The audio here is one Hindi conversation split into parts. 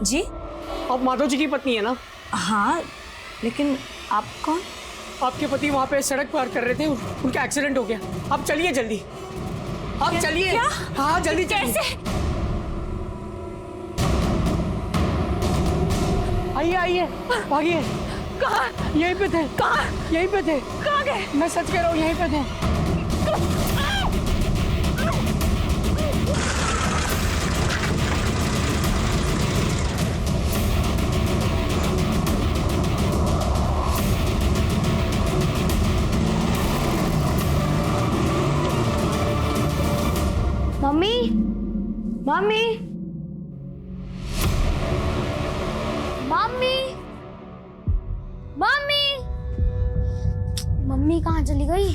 जी? आप माधव जी की पत्नी है ना? हाँ, लेकिन आप कौन? आपके पति वहाँ पे सड़क पार कर रहे थे, उनका एक्सीडेंट हो गया। आप चलिए जल्दी, आप चलिए। क्या? हाँ जल्दी चलिए। कैसे? आइए आइए, भागिए। कहाँ? यहीं पे थे। कहाँ? यहीं पे थे। कहाँ गए? मैं सच कह रहा हूँ, यहीं पे थे। Mummy, mummy, mummy, mummy, mummy कहाँ चली गई?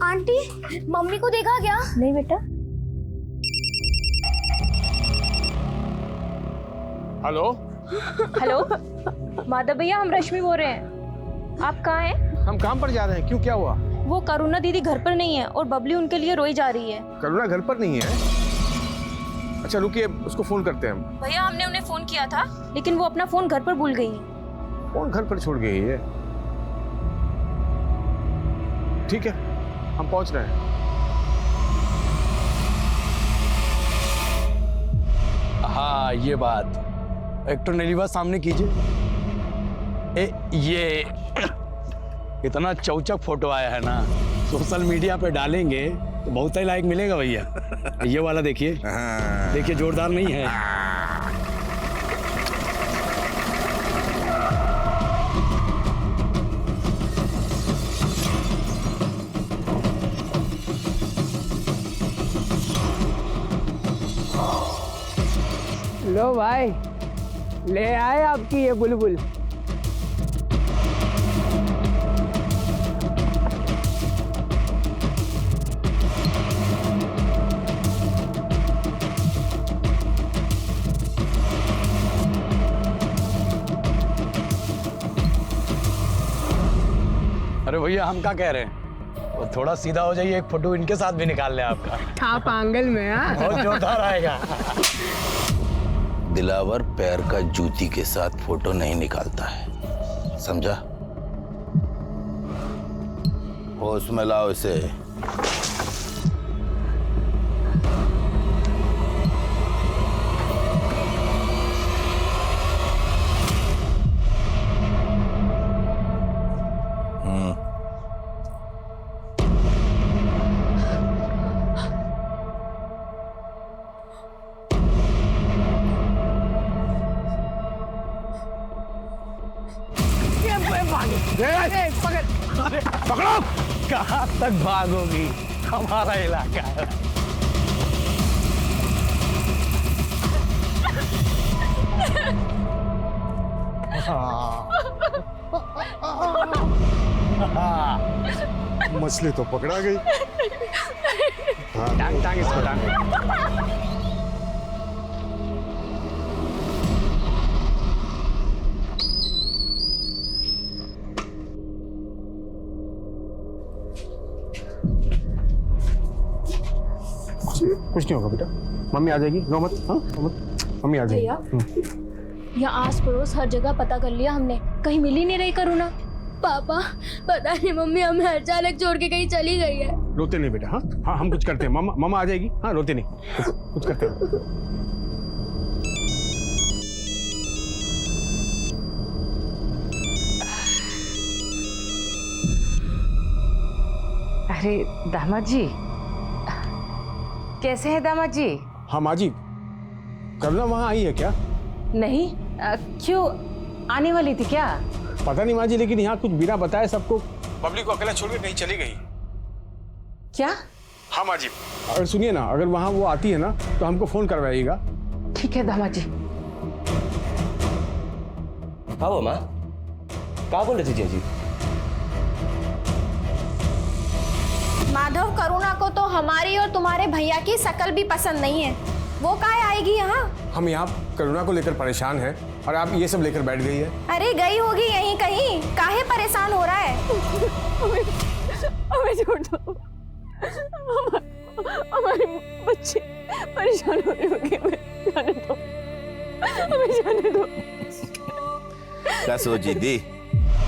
आंटी, मम्मी को देखा क्या? नहीं बेटा। हेलो हेलो माधव भैया, हम रश्मि बोल रहे हैं। आप कहाँ हैं? हम काम पर जा रहे हैं। क्यों, क्या हुआ? वो करुणा दीदी घर पर नहीं है और बबली उनके लिए रोई जा रही है। करुणा घर पर नहीं है? अच्छा रुकिए, उसको फोन करते हैं हम। भैया हमने उन्हें फोन किया था, लेकिन वो अपना फोन घर पर भूल गई है। फोन घर पर छोड़ गई है? ठीक है, हम पहुंच रहे हैं। हाँ ये बात, एक तो नीली बात सामने कीजिए। ये इतना चौचक फोटो आया है ना, सोशल मीडिया पे डालेंगे तो बहुत ही लाइक मिलेगा भैया। ये वाला देखिए, देखिए जोरदार नहीं है? लो भाई, ले आए आपकी ये बुलबुल। अरे भैया हम क्या कह रहे हैं, वो थोड़ा सीधा हो जाइए, एक फोटो इनके साथ भी निकाल ले आपका। आप आंगल में। हाँ बहुत जोरदार आएगा। दिलावर पैर का जूती के साथ फोटो नहीं निकालता है, समझा? होश में लाओ इसे। पकड़ो! कहाँ तक भागोगी, हमारा इलाका है। मछली तो पकड़ा गई। टांग टांग इसको टांग। कुछ नहीं होगा बेटा, मम्मी आ जाएगी। रो मत, हाँ रो मत, मम्मी आ जाएगी। यहाँ आस पड़ोस हर जगह पता कर लिया हमने, कहीं मिल ही नहीं रही करुणा। पापा, पता नहीं मम्मी हमें अचानक छोड़ के कहीं चली गई है। रोते नहीं बेटा। हाँ हाँ, हम कुछ करते हैं। मामा मामा आ जाएगी। हाँ रोते नहीं, कुछ करते हैं। अरे दामाद जी, कैसे हैं दामाद जी? हाँ माँ जी, करुणा वहाँ आई है क्या? नहीं, क्यों, आने वाली थी क्या? पता नहीं माँ जी, लेकिन यहाँ कुछ बिना बताए सबको, बबली को अकेला छोड़ के कहीं चली गई। क्या? हाँ माँ जी, अगर सुनिए ना, अगर वहाँ वो आती है ना तो हमको फोन करवाइएगा। ठीक है दामाद जी। हाँ वो माँ, क्या बोल रही थी जी? माधव, करुणा को तो हमारी और तुम्हारे भैया की शकल भी पसंद नहीं है, वो काहे आएगी यहाँ? हम यहाँ करुणा को लेकर परेशान हैं और आप ये सब लेकर बैठ गई है। अरे गई होगी यहीं कहीं, काहे परेशान हो रहा है? हमें छोड़ दो, हमारे बच्चे परेशान हो रही होगी मैं, जाने दो, हमें जाने दो। क्या सोची थी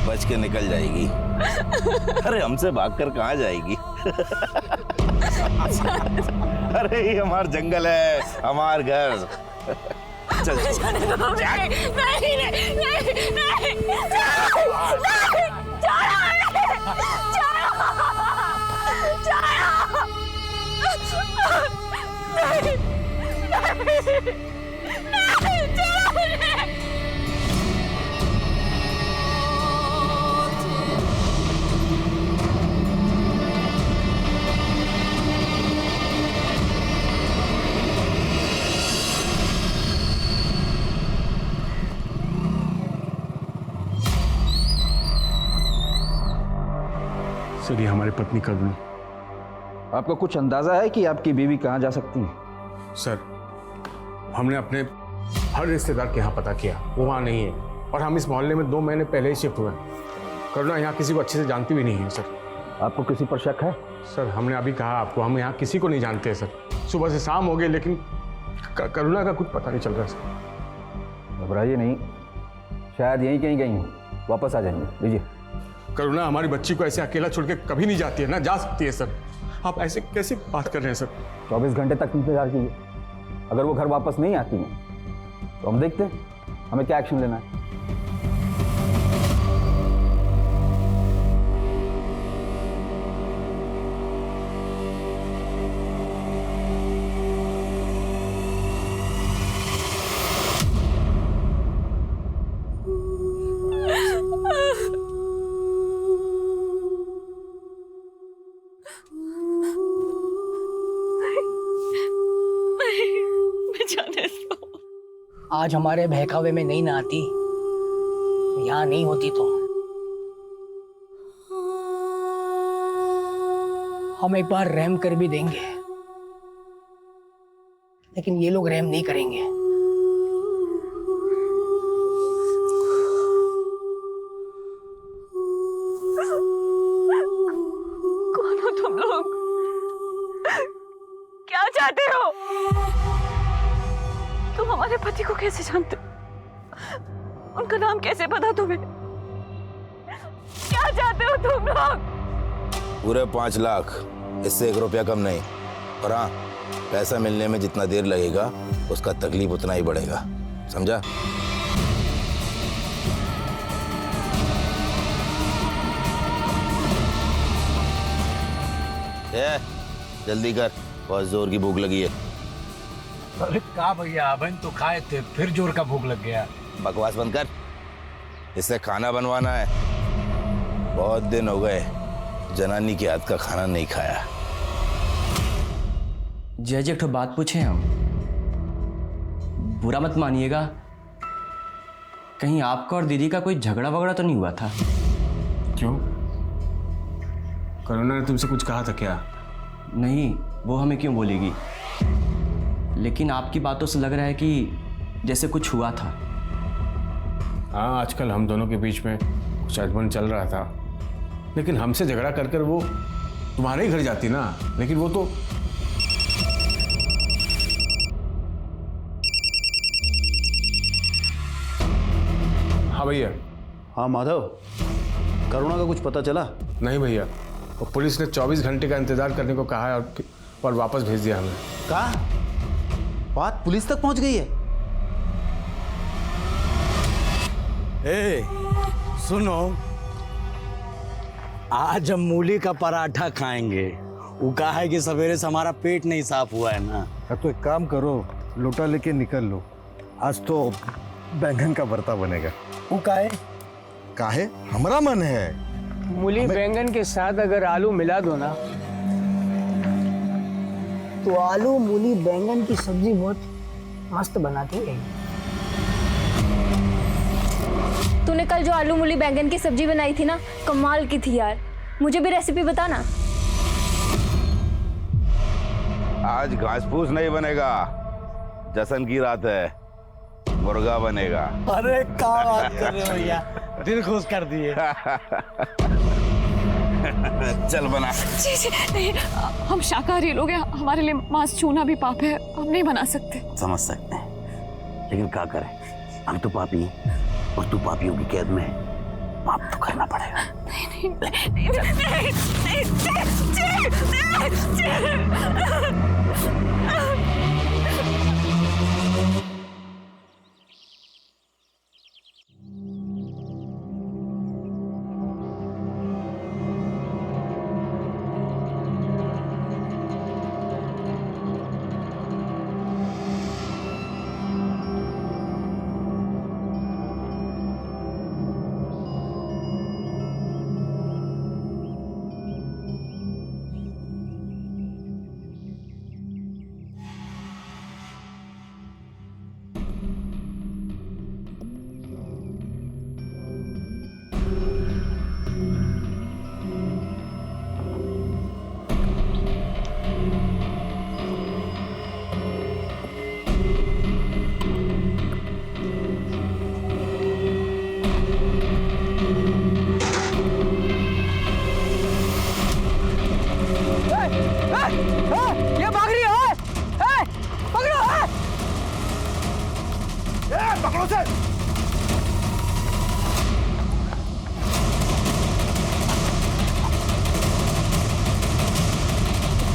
बच के निकल जाएगी? अरे हमसे भागकर कहाँ जाएगी? अरे ये हमार जंगल है, हमार घर। चल जाने दो, नहीं नहीं नहीं नहीं नहीं, सर ये हमारी पत्नी करुणा। आपको कुछ अंदाजा है कि आपकी बीवी कहाँ जा सकती है? सर हमने अपने हर रिश्तेदार के यहाँ पता किया, वो वहाँ नहीं है। और हम इस मोहल्ले में 2 महीने पहले ही शिफ्ट हुए हैं। करुणा यहाँ किसी को अच्छे से जानती भी नहीं है सर। आपको किसी पर शक है? सर हमने अभी कहा आपको, हम यहाँ किसी को नहीं जानते हैं सर। सुबह से शाम हो गई लेकिन करुणा का कुछ पता नहीं चल रहा सर। घबराइए नहीं, शायद यहीं कहीं गई हूँ, वापस आ जाएंगे। लीजिए। करुणा हमारी बच्ची को ऐसे अकेला छोड़ के कभी नहीं जाती है, ना जा सकती है सर। आप ऐसे कैसे बात कर रहे हैं सर? 24 घंटे तक इंतजार कीजिए। अगर वो घर वापस नहीं आती है तो हम देखते हैं हमें क्या एक्शन लेना है। आज हमारे बहकावे में नहीं ना आती, यहाँ नहीं होती तो हम एक बार रहम कर भी देंगे, लेकिन ये लोग रहम नहीं करेंगे। कौन हो तुम लोग? क्या चाहते हो? तुम हमारे पति को कैसे जानते हो? उनका नाम कैसे पता तुम्हें? क्या चाहते हो तुम लोग? पूरे 5 लाख, इससे 1 रुपया कम नहीं। और हाँ, पैसा मिलने में जितना देर लगेगा उसका तकलीफ उतना ही बढ़ेगा, समझा? जल्दी कर, बहुत जोर की भूख लगी है। अरे का भैया, अबन तो खाए थे, फिर जोर का भूख लग गया। बकवास बंद कर, इससे खाना बनवाना है। बहुत दिन हो गए जनानी के हाथ का खाना नहीं खाया। जय जी एक ठो बात पूछे हम, बुरा मत मानिएगा, कहीं आपका और दीदी का कोई झगड़ा वगड़ा तो नहीं हुआ था? क्यों? करुणा ने तुमसे कुछ कहा था क्या? नहीं, वो हमें क्यों बोलेगी, लेकिन आपकी बातों से लग रहा है कि जैसे कुछ हुआ था। हाँ, आजकल हम दोनों के बीच में कुछ अनबन चल रहा था, लेकिन हमसे झगड़ा कर कर वो तुम्हारे ही घर जाती ना। लेकिन वो तो हाँ भैया। हाँ माधव, करुणा का कुछ पता चला? नहीं भैया, और पुलिस ने 24 घंटे का इंतजार करने को कहा है और वापस भेज दिया हमें। कहा? बात पुलिस तक पहुंच गई है? ए, सुनो, आज हम मूली का पराठा खाएंगे। वो कहा है कि सवेरे से हमारा पेट नहीं साफ हुआ है ना। तो एक काम करो, लोटा लेके निकल लो, आज तो बैंगन का भरता बनेगा। वो काहे? काहे? हमारा मन है। मूली बैंगन के साथ अगर आलू मिला दो ना, तो आलू मूली बैंगन की सब्जी बहुत मस्त बनाती है। तूने कल जो आलू मूली बैंगन की सब्जी बनाई थी ना, कमाल की थी यार। मुझे भी रेसिपी बताना। आज घास फूस नहीं बनेगा, जश्न की रात है, मुर्गा बनेगा। अरे क्या बात कर रहे हो भैया, दिल खुश कर दिए। चल बना। जी जी नहीं, हम शाकाहारी लोग हैं, हमारे लिए मांस छूना भी पाप है, हम नहीं बना सकते। समझ सकते हैं, लेकिन क्या करें, हम तो पापी हैं और तू पापियों की कैद में है, पाप तो करना पड़ेगा। नहीं नहीं नहीं नहीं ये भाग रही है, पकड़ो है। पकड़ो से।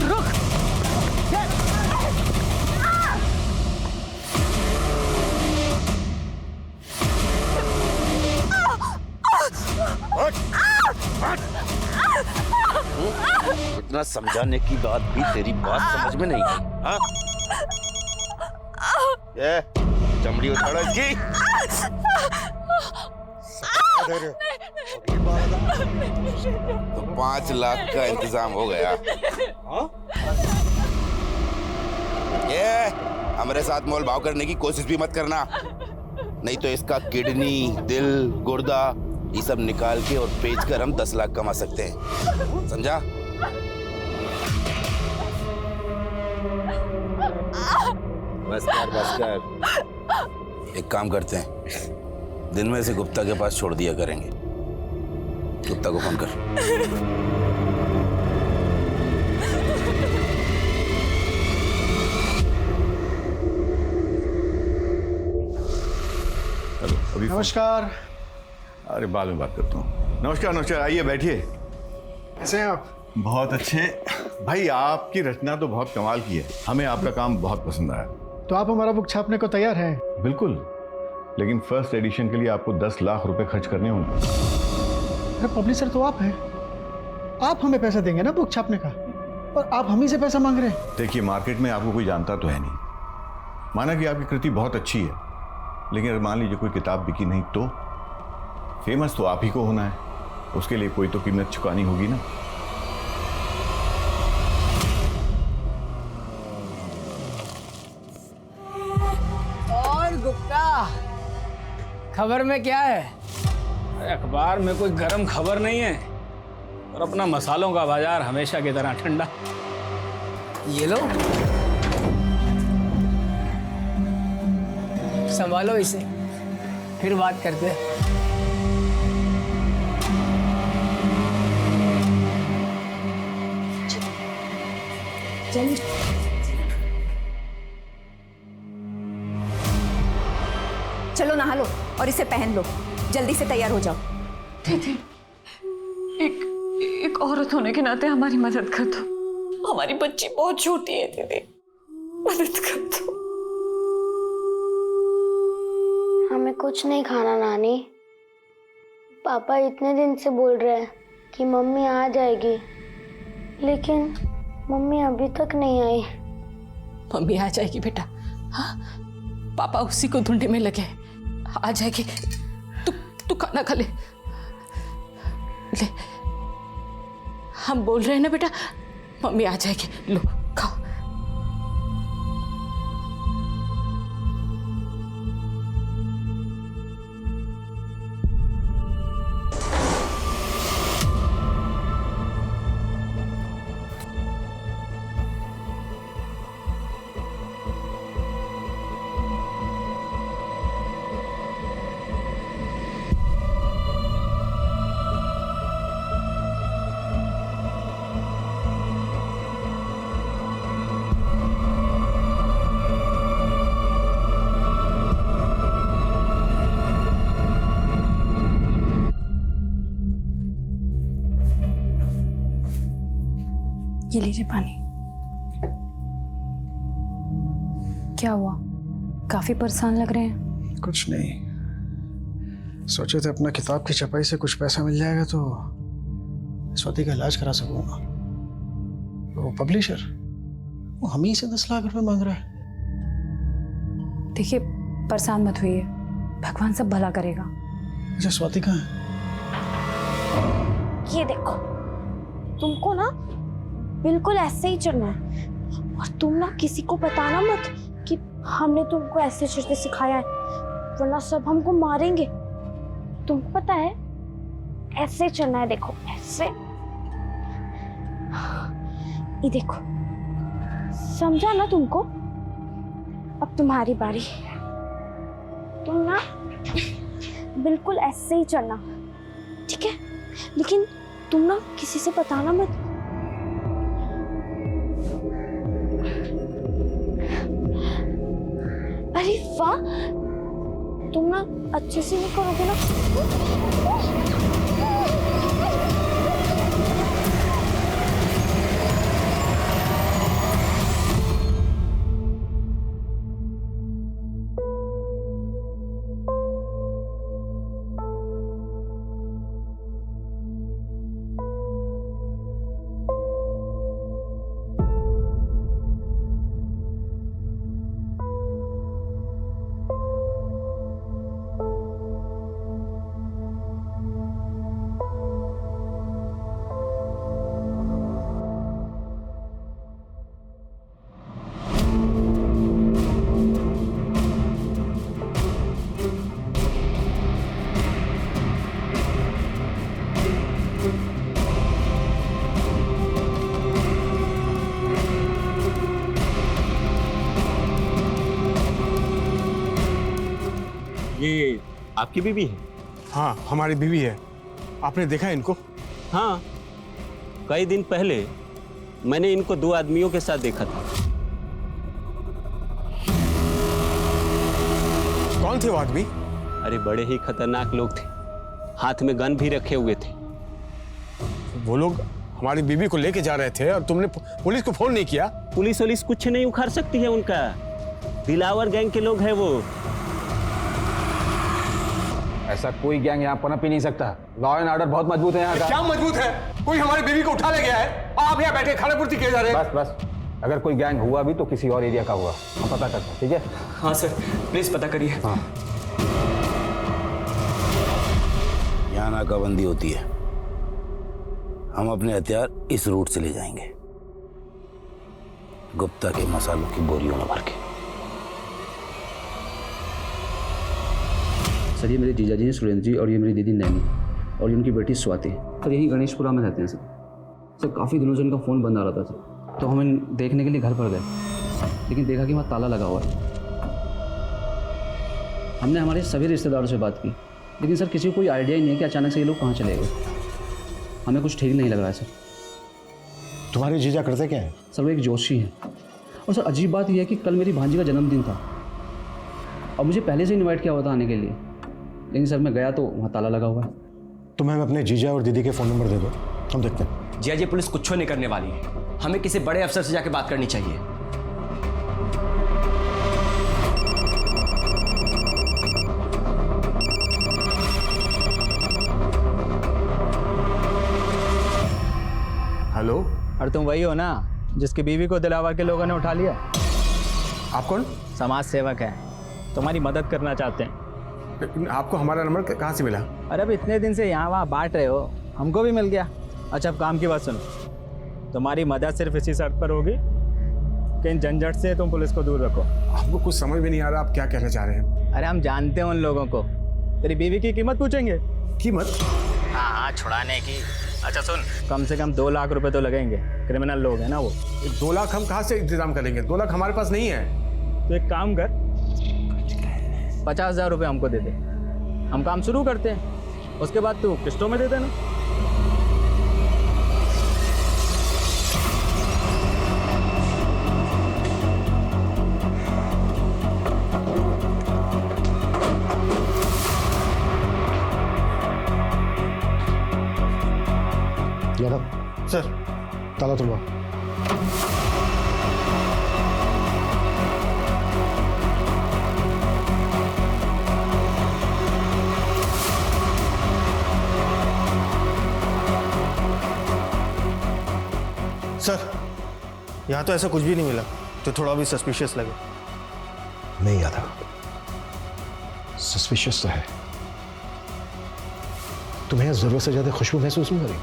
रुक। इतना समझाने की बात भी तेरी बात समझ में नहीं आई, हाँ? ये चमड़ी उठाड़ो इसकी। तो 5 लाख का इंतजाम हो गया। ये हमारे साथ मोल भाव करने की कोशिश भी मत करना, नहीं तो इसका किडनी, दिल, गुर्दा ये सब निकाल के और बेचकर हम 10 लाख कमा सकते हैं, समझा? बस कर। एक काम करते हैं, दिन में से गुप्ता के पास छोड़ दिया करेंगे। गुप्ता को फोन कर। नमस्कार। अरे बाद में बात करता हूँ। नमस्कार नमस्कार, आइए बैठिए। कैसे हैं आप? बहुत अच्छे भाई, आपकी रचना तो बहुत कमाल की है, हमें आपका काम बहुत पसंद आया। तो आप हमारा बुक छापने को तैयार हैं? बिल्कुल, लेकिन फर्स्ट एडिशन के लिए आपको 10 लाख रुपए खर्च करने होंगे। अरे पब्लिशर तो आप हैं, आप हमें पैसा देंगे ना बुक छापने का, और आप हम ही से पैसा मांग रहे हैं। देखिए, मार्केट में आपको कोई जानता तो है नहीं, माना कि आपकी कृति बहुत अच्छी है, लेकिन अगर मान लीजिए कोई किताब बिकी नहीं तो फेमस तो आप ही को होना है, उसके लिए कोई तो कीमत चुकानी होगी ना। और गुप्ता, खबर में क्या है? अखबार में कोई गर्म खबर नहीं है, और अपना मसालों का बाजार हमेशा की तरह ठंडा। ये लो, संभालो इसे, फिर बात करते हैं। चलो नहा लो और इसे पहन लो, जल्दी से तैयार हो जाओ। दीदी, एक औरत होने के नाते हमारी मदद कर दो, हमारी बच्ची बहुत छोटी है दीदी, मदद कर दो। हमें कुछ नहीं खाना नानी, पापा इतने दिन से बोल रहे हैं कि मम्मी आ जाएगी, लेकिन मम्मी अभी तक नहीं आई। मम्मी आ जाएगी बेटा, हाँ, पापा उसी को ढूंढने में लगे, आ जाएगी। तू खाना खा ले। हम बोल रहे हैं ना बेटा, मम्मी आ जाएगी, लो खाओ। ये लीजिए पानी। क्या हुआ, काफी परेशान लग रहे हैं? कुछ नहीं, सोचे थे अपना किताब की छपाई से कुछ पैसा मिल जाएगा तो स्वाति का इलाज करा सकूंगा। वो पब्लिशर वो हम ही से 10 लाख रुपए मांग रहा है। देखिए परेशान मत होइए, भगवान सब भला करेगा। अच्छा स्वाति कहाँ है? ये देखो, तुमको ना बिल्कुल ऐसे ही चलना है और तुम ना किसी को बताना मत कि हमने तुमको ऐसे चलते सिखाया है, वरना सब हमको मारेंगे। तुमको पता है ऐसे चलना है, देखो ऐसे। ये देखो, समझा ना तुमको? अब तुम्हारी बारी। तुम ना बिल्कुल ऐसे ही चलना, ठीक है? लेकिन तुम ना किसी से बताना मत। अरे वाह, तुम ना अच्छे से नहीं करोगे ना? ये आपकी बीवी है? हाँ, हमारी बीवी है। आपने देखा इनको? हाँ, कई दिन पहले मैंने इनको 2 आदमियों के साथ देखा था। कौन थे वो आदमी? अरे बड़े ही खतरनाक लोग थे, हाथ में गन भी रखे हुए थे। वो लोग हमारी बीवी को लेके जा रहे थे और तुमने पुलिस को फोन नहीं किया? पुलिस वुलिस कुछ नहीं उखाड़ सकती है उनका, दिलावर गैंग के लोग हैं वो। ऐसा कोई गैंग यहाँ पनप ही नहीं सकता। लॉ एंड ऑर्डर बहुत मजबूत है यहाँ का। क्या मजबूत है? कोई हमारी बीवी को उठा ले गया है, आप यहाँ बैठे खानापूर्ति किए जा रहे हैं। बस अगर कोई गैंग हुआ भी तो किसी और एरिया का हुआ, हम पता करते हैं, ठीक है? हाँ सर, प्लीज पता करिए। हाँ। यहाँ नाकाबंदी होती है, हम अपने हथियार इस रूट से ले जाएंगे, गुप्ता के मसालों की बोरियों में भर के। सर ये मेरे जीजाजी हैं सुरेंद्र जी, और ये मेरी दीदी नैनी, और ये उनकी बेटी स्वाति। सर यही गणेशपुरा में रहते हैं सर। काफ़ी दिनों से उनका फ़ोन बंद आ रहा था सर, तो हम देखने के लिए घर पर गए, लेकिन देखा कि वहाँ ताला लगा हुआ है। हमने हमारे सभी रिश्तेदारों से बात की, लेकिन सर किसी को कोई आइडिया ही नहीं है कि अचानक से ये लोग कहाँ चले गए। हमें कुछ ठीक नहीं लग रहा है सर। तुम्हारे जीजा करते क्या है? सर वो एक जोशी हैं, और सर अजीब बात यह है कि कल मेरी भांजी का जन्मदिन था और मुझे पहले से इन्वाइट किया हुआ था आने के लिए, लेकिन सर मैं गया तो वहाँ ताला लगा हुआ है। तुम्हें अपने जीजा और दीदी के फ़ोन नंबर दे दो, हम देखते हैं। जी पुलिस कुछ नहीं करने वाली है, हमें किसी बड़े अफसर से जाके बात करनी चाहिए। हेलो। और तुम वही हो ना जिसकी बीवी को दिलावर के लोगों ने उठा लिया? आप कौन? समाज सेवक है, तुम्हारी मदद करना चाहते हैं। आपको हमारा नंबर कहाँ से मिला? अरे अब इतने दिन से यहाँ वहाँ बांट रहे हो, हमको भी मिल गया। अच्छा अब काम की बात सुनो, तुम्हारी मदद सिर्फ इसी शर्त पर होगी कि इन झंझट से तुम पुलिस को दूर रखो। आपको कुछ समझ में नहीं आ रहा, आप क्या कहना चाह रहे हैं? अरे हम जानते हैं उन लोगों को, तेरी बीवी की कीमत पूछेंगे। कीमत? हाँ छुड़ाने की। अच्छा सुन, कम से कम 2 लाख रुपए तो लगेंगे, क्रिमिनल लोग हैं ना वो। 2 लाख हम कहाँ से इंतजाम करेंगे? 2 लाख हमारे पास नहीं है। तो एक काम कर, 50,000 रुपये हमको दे दे, हम काम शुरू करते हैं, उसके बाद तू किस्तों में दे देना। यादव सर ताला तोड़वा। सर, यहाँ तो ऐसा कुछ भी नहीं मिला जो थोड़ा भी सस्पिशियस लगे। नहीं यादव, सस्पिशियस तो है। तुम्हें यहाँ जरूरत से ज्यादा खुशबू महसूस नहीं हो रही?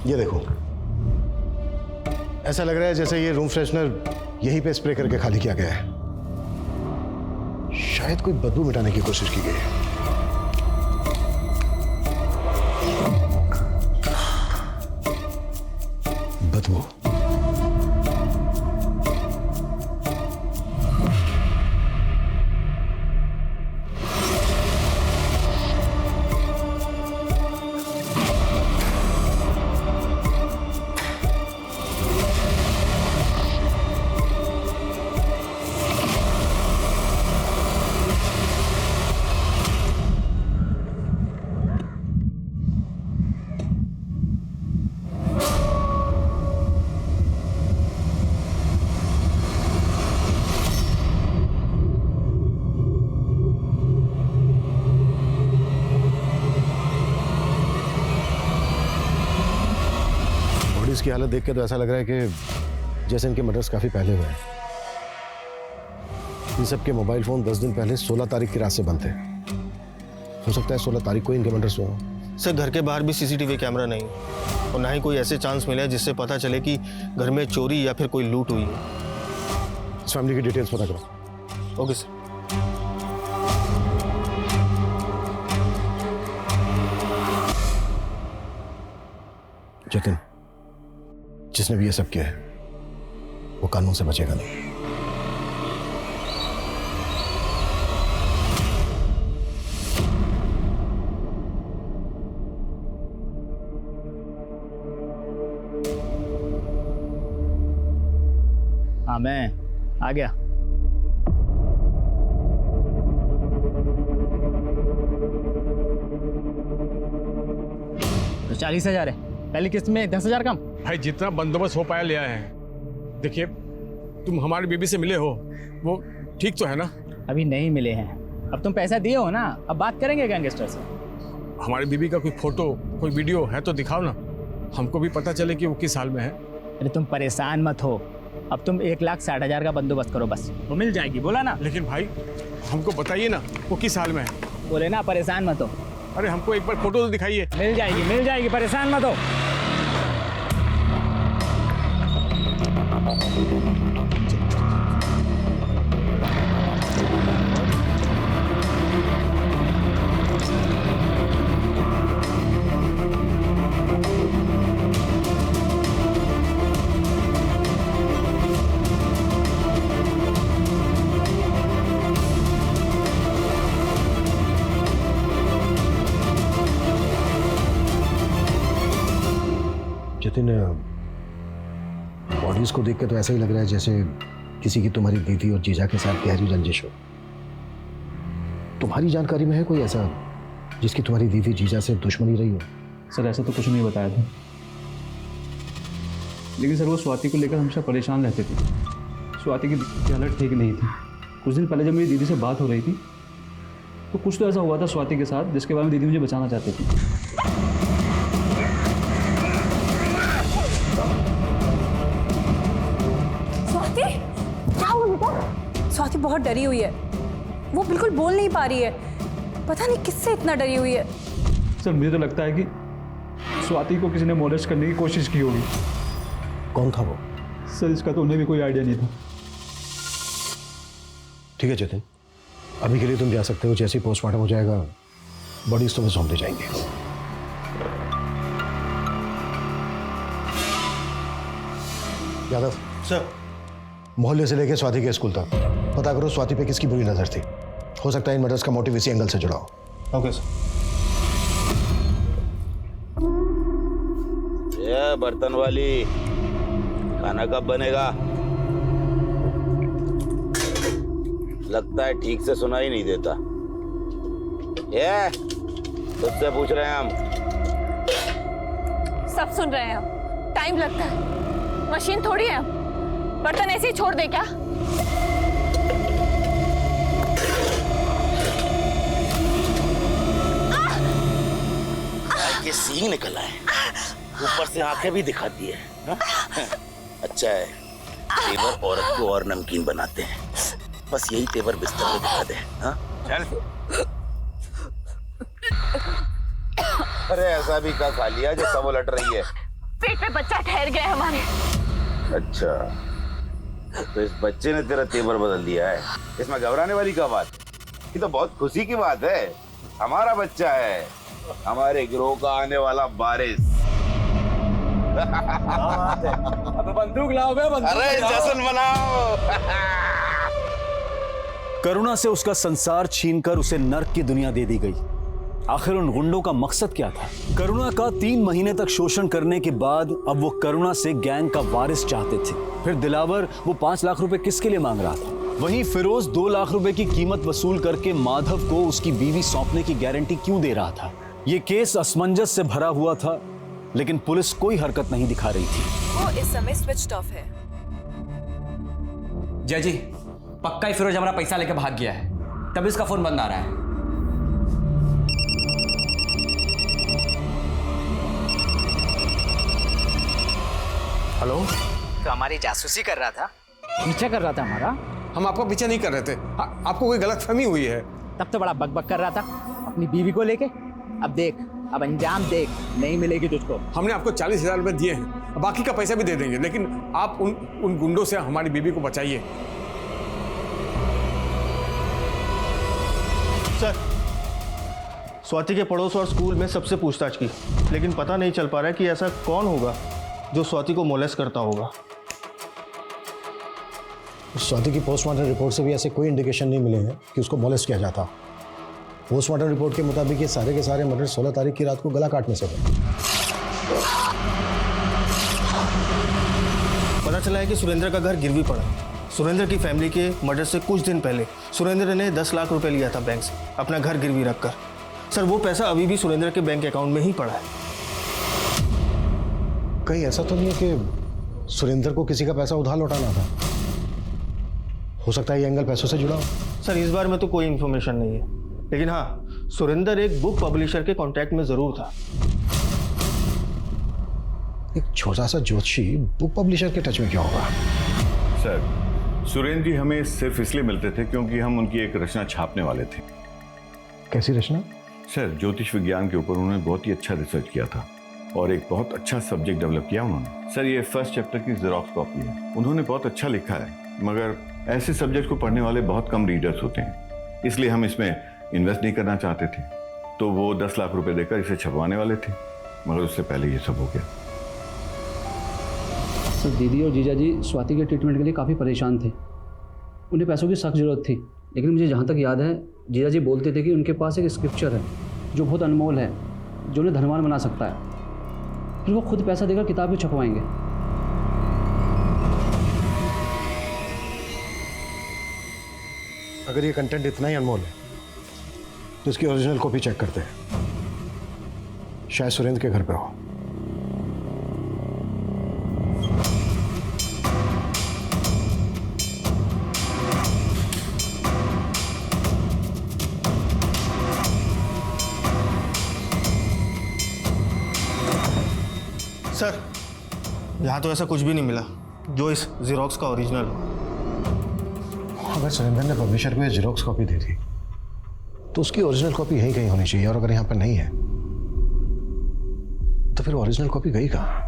ये देखो, ऐसा लग रहा है जैसे ये रूम फ्रेशनर यहीं पे स्प्रे करके खाली किया गया है। शायद कोई बदबू मिटाने की कोशिश की गई है। बदबू। इसकी हालत देख के तो ऐसा लग रहा है कि जैसे इनके मर्डर्स काफी पहले हुए हैं। इन सब के मोबाइल फोन 10 दिन पहले 16 तारीख की रात से बंद थे। हो सकता है 16 तारीख को इनके मर्डर्स हुए हों। सर, घर के बाहर भी सीसीटीवी कैमरा नहीं और ना ही कोई ऐसे चांस मिले जिससे पता चले कि घर में चोरी या फिर कोई लूट हुई है। इस फैमिली की डिटेल्स पता करो। Okay sir. जतिन, जिसने भी ये सब किया है वो कानून से बचेगा नहीं। हाँ, मैं आ गया। तो 40,000 है, पहली किस्त में 10,000 कम। भाई जितना बंदोबस्त हो पाया लिया है। देखिए, तुम हमारी बीबी से मिले हो, वो ठीक तो है ना? अभी नहीं मिले हैं। अब तुम पैसा दिए हो ना, अब बात करेंगे गैंगस्टर से। हमारी बीबी का कोई फोटो, कोई वीडियो है तो दिखाओ ना, हमको भी पता चले कि वो किस हाल में है। अरे तुम परेशान मत हो, अब तुम 1,60,000 का बंदोबस्त करो बस, वो मिल जाएगी। बोला ना। लेकिन भाई हमको बताइए ना वो किस हाल में है। बोले ना परेशान मत हो। अरे हमको एक बार फोटो तो दिखाइए। मिल जाएगी, परेशान मत हो। जतिन, बॉडीज को देख के तो ऐसा ही लग रहा है जैसे किसी की तुम्हारी दीदी और जीजा के साथ गहरी रंजिश हो। तुम्हारी जानकारी में है कोई ऐसा जिसकी तुम्हारी दीदी जीजा से दुश्मनी रही हो? सर, ऐसा तो कुछ नहीं बताया था, लेकिन सर वो स्वाति को लेकर हमेशा परेशान रहते थे। स्वाति की हालत ठीक नहीं थी। कुछ दिन पहले जब मेरी दीदी से बात हो रही थी तो कुछ तो ऐसा हुआ था स्वाति के साथ जिसके बारे में दीदी मुझे बचाना चाहती थी। स्वाति बहुत डरी हुई है, वो बिल्कुल बोल नहीं पा रही है। पता नहीं किससे इतना डरी हुई है। सर, मुझे तो लगता है कि स्वाति को किसी ने मोलेस्ट करने की कोशिश की होगी। कौन था वो? सर, इसका तो उन्हें भी कोई आइडिया नहीं था। ठीक है जतिन, अभी के लिए तुम जा सकते हो। जैसे ही पोस्टमार्टम हो जाएगा बॉडीज तुम्हें सौंप दी जाएंगी। यादव सर, मोहल्ले से लेके स्वाति के स्कूल तक पता करो स्वाति पे किसकी बुरी नजर थी। हो सकता है इन मर्डर्स का मोटिव इसी एंगल से जुड़ा हो। Okay sir. ये बर्तन वाली, खाना कब बनेगा? लगता है ठीक से सुना ही नहीं देता। ये तुझसे पूछ रहे हैं हम। सब सुन रहे हैं हम। टाइम लगता है, मशीन थोड़ी है। बर्तन ऐसे ही छोड़ दे क्या? के सींग निकल आए, ऊपर से आंखें भी दिखाती है। हा? अच्छा है, तेवर औरत को और नमकीन बनाते हैं। बस यही तेवर बिस्तर पे दिखा दे। हा? चल। अरे ऐसा भी क्या खा लिया जो सब उलट रही है? पेट में बच्चा ठहर गया हमारे। अच्छा, तो इस बच्चे ने तेरा तेवर बदल दिया है। इसमें घबराने वाली क्या बात? ये तो बहुत खुशी की बात है। हमारा बच्चा है, हमारे गिरोह का आने वाला वारिस। अब बंदूक लाओ बे, बंदूक। अरे जश्न मनाओ। करुणा से उसका संसार छीनकर उसे नर्क की दुनिया दे दी गई। आखिर उन गुंडों का मकसद क्या था? करुणा का 3 महीने तक शोषण करने के बाद अब वो करुणा से गैंग का वारिस चाहते थे। फिर दिलावर वो 5 लाख रुपए किसके लिए मांग रहा था? वहीं फिरोज 2 लाख रुपए की कीमत वसूल करके माधव को उसकी बीवी सौंपने की गारंटी क्यों दे रहा था? ये केस असमंजस से भरा हुआ था, लेकिन पुलिस कोई हरकत नहीं दिखा रही थी। वो इस समय स्विच ऑफ है। जय जी, पक्का ही फिरोज हमारा पैसा लेके भाग गया है, तब इसका फोन बंद आ रहा है। हेलो। तो हमारी जासूसी कर रहा था, पीछा कर रहा था हमारा। हम आपको पीछे नहीं कर रहे थे, आपको कोई गलतफहमी हुई है। तब तो बड़ा बकबक कर रहा था अपनी बीवी को लेके। अब देख, अब अंजाम देख, नहीं मिलेगी तुझको। हमने आपको 40,000 रुपए दिए हैं, बाकी का पैसा भी दे देंगे, लेकिन आप उन गुंडों से हमारी बीवी को बचाइए। सर, स्वाति के पड़ोस और स्कूल में सबसे पूछताछ की, लेकिन पता नहीं चल पा रहा है कि ऐसा कौन होगा जो स्वाति को मोलेस्ट करता होगा। स्वाति की पोस्टमार्टम रिपोर्ट से भी ऐसे कोई इंडिकेशन नहीं मिले हैं कि उसको मोलेस्ट किया जाता। पोस्टमार्टम रिपोर्ट के मुताबिक ये सारे के सारे मर्डर 16 तारीख की रात को गला काटने से हुए। पता चला है कि सुरेंद्र का घर गिरवी पड़ा। सुरेंद्र की फैमिली के मर्डर से कुछ दिन पहले सुरेंद्र ने 10 लाख रुपए लिया था बैंक से, अपना घर गिरवी रखकर। सर, वो पैसा अभी भी सुरेंद्र के बैंक अकाउंट में ही पड़ा है। कहीं ऐसा तो नहीं है कि सुरेंद्र को किसी का पैसा उधार लौटाना था? हो सकता है ये एंगल पैसों से जुड़ा हो। सर, इस बार में तो कोई इन्फॉर्मेशन नहीं है, लेकिन हाँ, सुरेंद्र एक बुक पब्लिशर के कॉन्टैक्ट में जरूर था। एक छोटा सा ज्योतिषी बुक पब्लिशर के टच में क्या होगा? सर, सुरेंद्र जी हमें सिर्फ इसलिए मिलते थे क्योंकि हम उनकी एक रचना छापने वाले थे। कैसी रचना? सर, ज्योतिष विज्ञान के ऊपर उन्होंने बहुत ही अच्छा रिसर्च किया था और एक बहुत अच्छा सब्जेक्ट डेवलप किया उन्होंने। सर, ये फर्स्ट चैप्टर की जेरोक्स कॉपी है। उन्होंने बहुत अच्छा लिखा है, मगर ऐसे सब्जेक्ट को पढ़ने वाले बहुत कम रीडर्स होते हैं, इसलिए हम इसमें इन्वेस्ट नहीं करना चाहते थे। तो वो 10 लाख रुपए देकर इसे छपवाने वाले थे, मगर उससे पहले ये सब हो गया। तो दीदी और जीजा जी स्वाति के ट्रीटमेंट के लिए काफ़ी परेशान थे। उन्हें पैसों की सख्त ज़रूरत थी, लेकिन मुझे जहाँ तक याद है जीजा जी बोलते थे कि उनके पास एक स्क्रिप्चर है जो बहुत अनमोल है, जो उन्हें धनवान बना सकता है। फिर वो खुद पैसा देकर किताब भी छपवाएंगे। अगर ये कंटेंट इतना ही अनमोल है तो इसकी ओरिजिनल कॉपी चेक करते हैं। शायद सुरेंद्र के घर पे हो। सर, यहाँ तो ऐसा कुछ भी नहीं मिला जो इस जेरोक्स का ओरिजिनल हो। अगर सुरेंद्र ने पब्लिशर को ये जेरोक्स कॉपी दी थी तो उसकी ओरिजिनल कॉपी यहीं कहीं होनी चाहिए, और अगर यहाँ पर नहीं है तो फिर ओरिजिनल कॉपी गई कहाँ?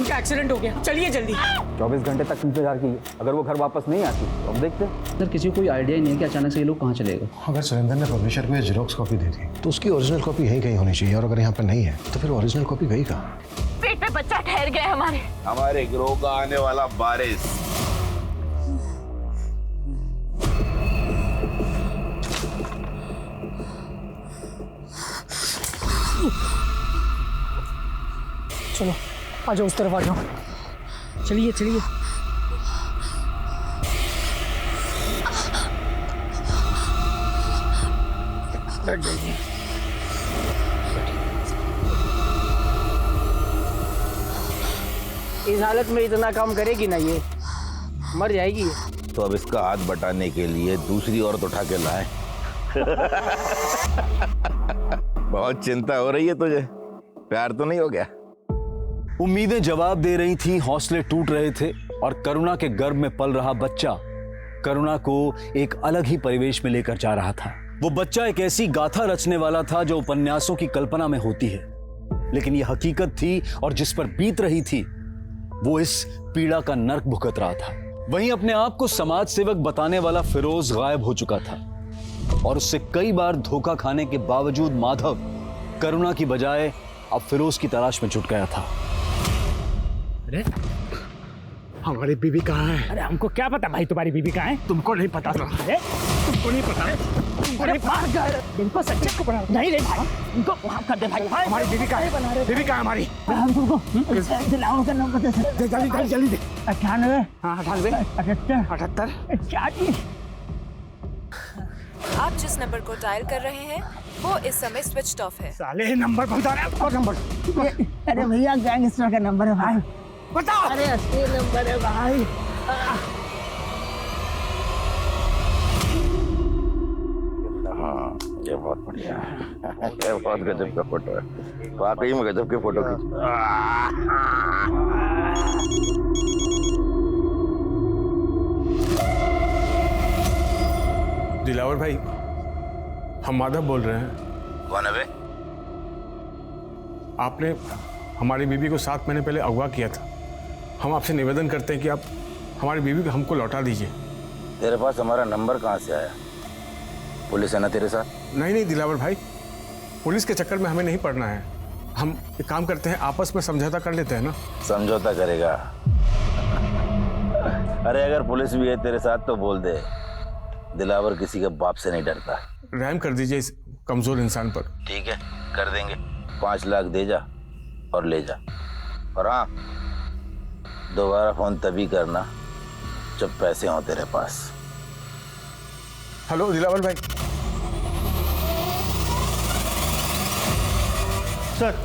उनका एक्सीडेंट हो गया, चलिए जल्दी। 24 घंटे तक इंतजार किए, अगर वो घर वापस नहीं आती तो हम देखते हैं। सर किसी को कोई आइडिया ही नहीं है कि अचानक से ये लोग कहाँ चले गए। अगर सुरेंद्र ने पब्लिशर को ये जेरोक्स कॉपी दी थी तो उसकी ओरिजिनल कॉपी यहीं कहीं होनी चाहिए, और अगर यहाँ पर नहीं है तो फिर ओरिजिनल कॉपी गई कहाँ? पेट पे बच्चा ठहर गया हमारे गिरोह का आने वाला बारिश। चलो आ जाओ, उस तरफ आ जाओ, चलिए चलिए। बैठ जाइए। इस हालत में इतना काम करेगी ना, ये मर जाएगी ये। तो अब इसका हाथ बटाने के लिए दूसरी औरत उठा के लाए। बहुत चिंता हो रही है तुझे, प्यार तो नहीं हो गया? उम्मीदें जवाब दे रही थी, हौसले टूट रहे थे, और करुणा के गर्भ में पल रहा बच्चा करुणा को एक अलग ही परिवेश में लेकर जा रहा था। वो बच्चा एक ऐसी गाथा रचने वाला था जो उपन्यासों की कल्पना में होती है, लेकिन यह हकीकत थी, और जिस पर बीत रही थी वो इस पीड़ा का नर्क भुगत रहा था। वहीं अपने आप को समाज सेवक बताने वाला फिरोज गायब हो चुका था, और उससे कई बार धोखा खाने के बावजूद माधव करुणा की बजाय अब फिरोज की तलाश में जुट गया था। अरे हमारी बीवी कहाँ है? अरे हमको क्या पता भाई तुम्हारी बीवी कहाँ है? तुमको नहीं पता? अरे तुमको नहीं पता? अरे बाहर कर, इनको सच्चे को बना नहीं रे भाई, इनको माफ कर दे भाई। हमारी बीवी कहाँ है? बीवी कहाँ है हमारी? हम तुमको दिलाओ का नंबर दे, जल्दी जल्दी दे। 98 98 78 78 40। आप जिस नंबर को डायल कर रहे हैं वो इस समय स्विच ऑफ है। साले नंबर बता रहे हैं, नंबर। अरे भैया गैंगस्टर का नंबर है भाई, बताओ। अरे असली नंबर है भाई। हाँ ये बहुत बढ़िया है, ये बहुत गजब का फोटो है, वाकई में गजब की फोटो खींच। दिलावर भाई, हम माधव बोल रहे हैं। कौन है बे? आपने हमारी बीवी को 7 महीने पहले अगवा किया था। हम आपसे निवेदन करते हैं कि आप हमारी बीवी को हमको लौटा दीजिए। तेरे पास हमारा नंबर कहाँ से आया? पुलिस है ना तेरे साथ? नहीं दिलावर भाई, पुलिस के चक्कर में हमें नहीं पड़ना है। हम एक काम करते हैं, आपस में समझौता कर लेते हैं ना। समझौता करेगा? अरे अगर पुलिस भी है तेरे साथ तो बोल दे, दिलावर किसी के बाप से नहीं डरता। रहम कर दीजिए इस कमजोर इंसान पर। ठीक है, कर देंगे। 5 लाख दे जा और ले जा, और हाँ दोबारा फोन तभी करना जब पैसे हों तेरे पास। हेलो दिलावर भाई। सर,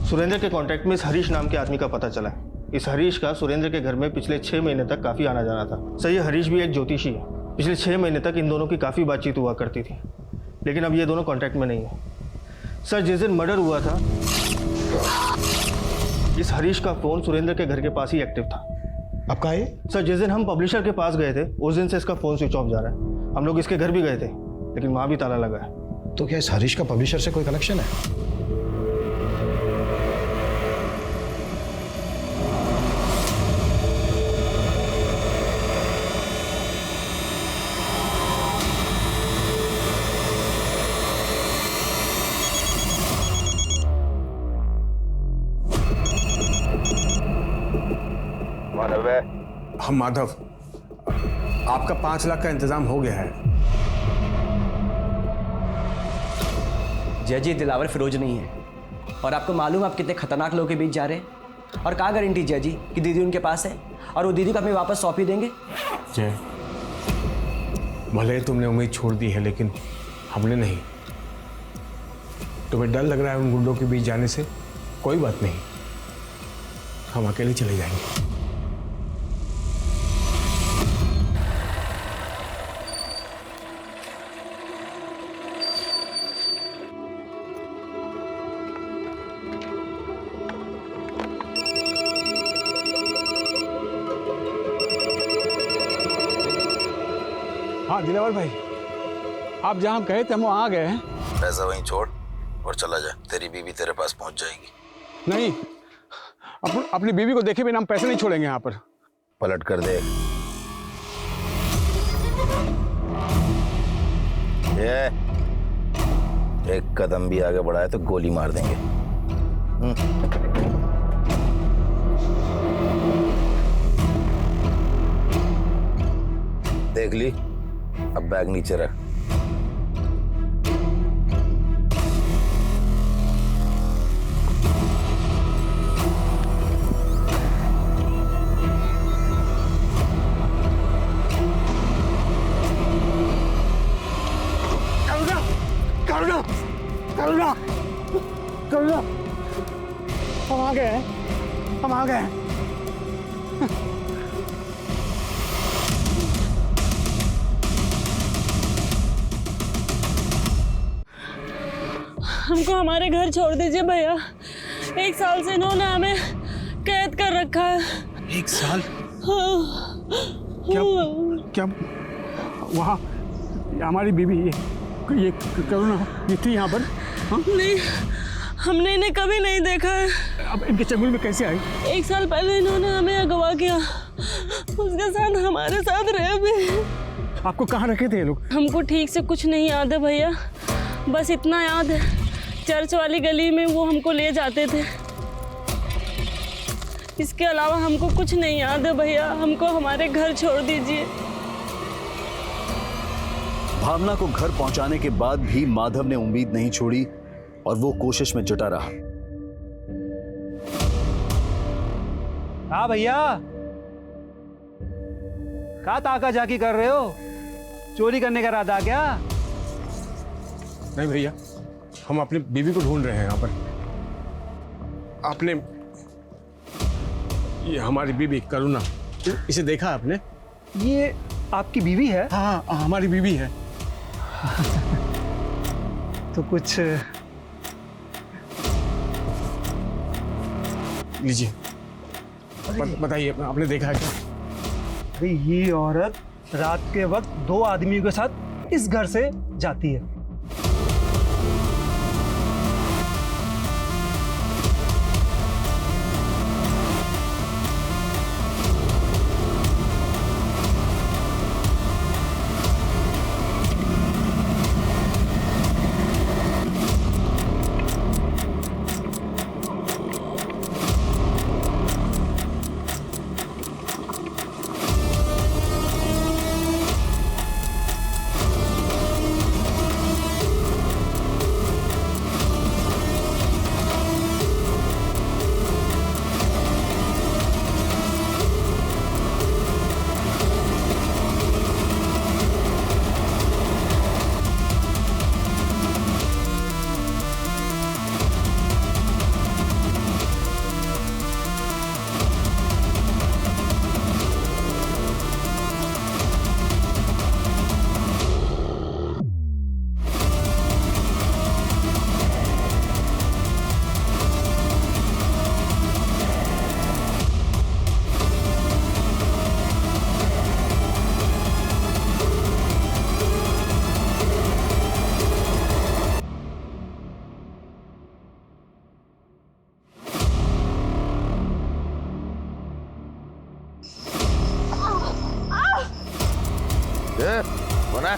सुरेंद्र के कांटेक्ट में इस हरीश नाम के आदमी का पता चला है। इस हरीश का सुरेंद्र के घर में पिछले 6 महीने तक काफ़ी आना जाना था। सर, ये हरीश भी एक ज्योतिषी है। पिछले 6 महीने तक इन दोनों की काफ़ी बातचीत हुआ करती थी, लेकिन अब ये दोनों कांटेक्ट में नहीं है। सर, जिस दिन मर्डर हुआ था इस हरीश का फ़ोन सुरेंद्र के घर के पास ही एक्टिव था। अब कहाँ है? सर, जिस दिन हम पब्लिशर के पास गए थे उस दिन से इसका फ़ोन स्विच ऑफ जा रहा है। हम लोग इसके घर भी गए थे, लेकिन वहाँ भी ताला लगा है। तो क्या इस हरीश का पब्लिशर से कोई कनेक्शन है? हम माधव, आपका 5 लाख का इंतजाम हो गया है। जय जी, दिलावर फिरोज नहीं है, और आपको मालूम आप कितने खतरनाक लोगों के बीच जा रहे हैं। और क्या गारंटी जय जी कि दीदी उनके पास है और वो दीदी को हमें वापस सौंप ही देंगे? जय, भले ही तुमने उम्मीद छोड़ दी है, लेकिन हमने नहीं। तुम्हें डर लग रहा है उन गुंडों के बीच जाने से? कोई बात नहीं, हम अकेले चले जाएंगे। हाँ दिलावर भाई, आप जहाँ गए थे हम वहाँ आ गए हैं। पैसा वहीं छोड़ और चला जा, तेरी बीवी तेरे पास पहुँच जाएगी। नहीं, अपनी बीवी को देखे बिना हम पैसे नहीं छोड़ेंगे यहाँ पर। पलट कर दे। ये एक कदम भी आगे बढ़ाए तो गोली मार देंगे। देख ली, अब बैग नीचे रख। करुणा, करुणा, करुणा, हम आ गए हैं, हम आ गए हैं। हमको हमारे घर छोड़ दीजिए भैया। 1 साल से इन्होंने हमें कैद कर रखा है। 1 साल? हाँ। क्या क्या वहाँ हमारी बीवी ये करुणा ये थी यहाँ पर? हाँ? नहीं, हमने इन्हें कभी नहीं देखा है। अब इनके चंगुल में कैसे आई? 1 साल पहले इन्होंने हमें अगवा किया, उसके साथ हमारे साथ रहे भी। आपको कहाँ रखे थे ये लोग? हमको ठीक से कुछ नहीं याद है भैया, बस इतना याद है चर्च वाली गली में वो हमको ले जाते थे। इसके अलावा हमको कुछ नहीं याद है भैया, हमको हमारे घर छोड़ दीजिए। भावना को घर पहुंचाने के बाद भी माधव ने उम्मीद नहीं छोड़ी और वो कोशिश में जुटा रहा। हाँ भैया, कहाँ ताका झाकी कर रहे हो? चोरी करने का इरादा क्या? नहीं भैया, हम अपनी बीवी को ढूंढ रहे हैं यहाँ पर। आपने ये हमारी बीवी करुणा, इसे देखा आपने? ये आपकी बीवी है? हाँ, हमारी बीवी है। तो कुछ लीजिए, बताइए, आपने देखा है क्या? भाई ये औरत रात के वक्त 2 आदमियों के साथ इस घर से जाती है। कौन है?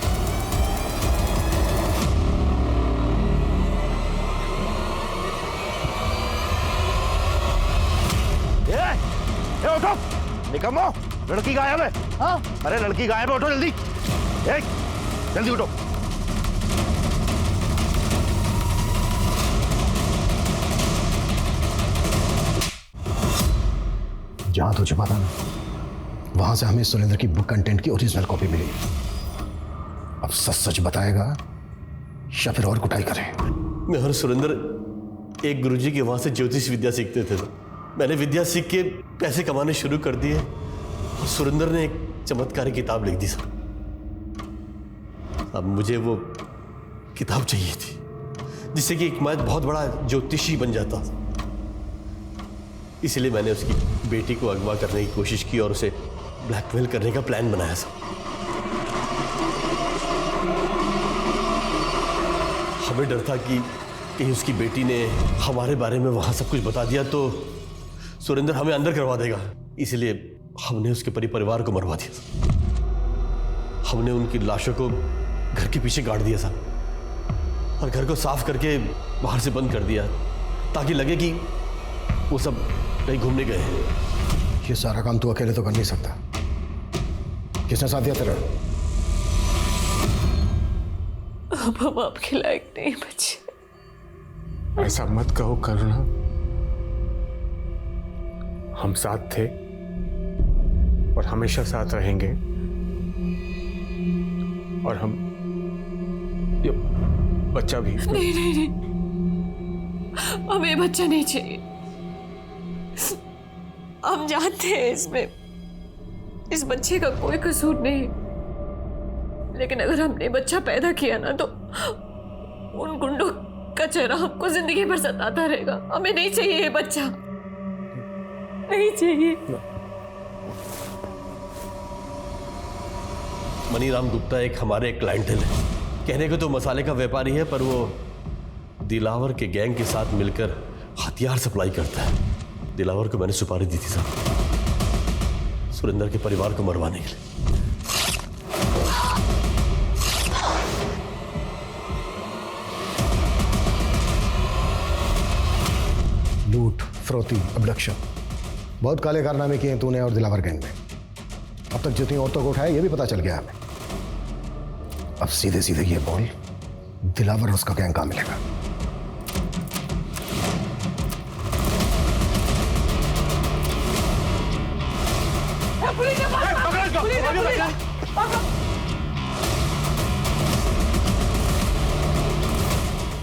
उठो, निकम्मो, लड़की गायब है। हाँ? अरे लड़की गायब है, उठो जल्दी। जल्दी उठो। जहां तुझे पता ना, वहां से हमें सुरेंद्र की बुक कंटेंट की ओरिजिनल कॉपी मिली। अब सच सच बताएगा या फिर और कुटाई करे? मैं और सुरेंद्र एक गुरुजी के वहां से ज्योतिष विद्या सीखते थे। मैंने विद्या सीख के पैसे कमाने शुरू कर दिए और सुरेंद्र ने एक चमत्कारी किताब लिख दी सर। अब मुझे वो किताब चाहिए थी जिससे कि एक मैं बहुत बड़ा ज्योतिषी बन जाता। इसलिए मैंने उसकी बेटी को अगवा करने की कोशिश की और उसे ब्लैकमेल करने का प्लान बनाया सर। हमें डर था कि कहीं उसकी बेटी ने हमारे बारे में वहां सब कुछ बता दिया तो सुरेंद्र हमें अंदर करवा देगा, इसलिए हमने उसके परिवार को मरवा दिया। हमने उनकी लाशों को घर के पीछे गाड़ दिया था और घर को साफ करके बाहर से बंद कर दिया ताकि लगे कि वो सब कहीं घूमने गए हैं। ये सारा काम तू अकेले तो कर नहीं सकता। किसने साथ दिया तेरा? अब हम आपके लायक नहीं बचे। ऐसा मत कहो करुणा, हम साथ थे और हमेशा साथ रहेंगे। और हम ये बच्चा भी। नहीं नहीं नहीं, हमें बच्चा नहीं चाहिए। हम जानते हैं इसमें इस बच्चे का कोई कसूर नहीं, लेकिन अगर हमने बच्चा पैदा किया ना तो उन गुंडों का चेहरा हमको जिंदगी भर सताता रहेगा। हमें नहीं चाहिए ये बच्चा, नहीं चाहिए। मनीराम गुप्ता एक हमारे क्लाइंटल है। कहने को तो मसाले का व्यापारी है, पर वो दिलावर के गैंग के साथ मिलकर हथियार सप्लाई करता है। दिलावर को मैंने सुपारी दी थी साहब, सुरेंद्र के परिवार को मरवाने के लिए। लूट, फरोती, अबडक्शन, बहुत काले कारनामे किए हैं तूने और दिलावर गैंग में। अब तक जितनी औरतों को उठाया ये भी पता चल गया हमें। अब सीधे सीधे ये बोल, दिलावर और उसका गैंग कहाँ मिलेगा?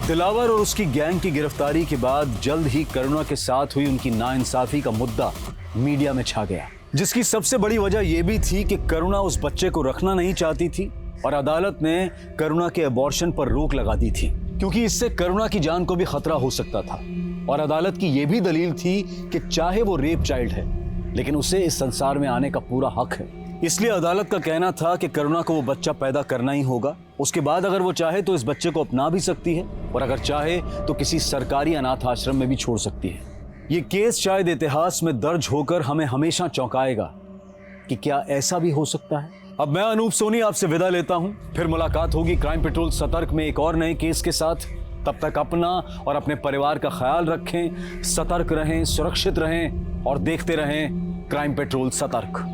दिलावर और उसकी गैंग की गिरफ्तारी के बाद जल्द ही करुणा के साथ हुई उनकी नाइंसाफी का मुद्दा मीडिया में छा गया, जिसकी सबसे बड़ी वजह यह भी थी कि करुणा उस बच्चे को रखना नहीं चाहती थी और अदालत ने करुणा के अबॉर्शन पर रोक लगा दी थी, क्योंकि इससे करुणा की जान को भी खतरा हो सकता था। और अदालत की यह भी दलील थी कि चाहे वो रेप चाइल्ड है, लेकिन उसे इस संसार में आने का पूरा हक है। इसलिए अदालत का कहना था कि करुणा को वो बच्चा पैदा करना ही होगा। उसके बाद अगर वो चाहे तो इस बच्चे को अपना भी सकती है और अगर चाहे तो किसी सरकारी अनाथ आश्रम में भी छोड़ सकती है। ये केस शायद इतिहास में दर्ज होकर हमें हमेशा चौंकाएगा कि क्या ऐसा भी हो सकता है। अब मैं अनूप सोनी आपसे विदा लेता हूं, फिर मुलाकात होगी क्राइम पेट्रोल सतर्क में एक और नए केस के साथ। तब तक अपना और अपने परिवार का ख्याल रखें, सतर्क रहें, सुरक्षित रहें और देखते रहें क्राइम पेट्रोल सतर्क।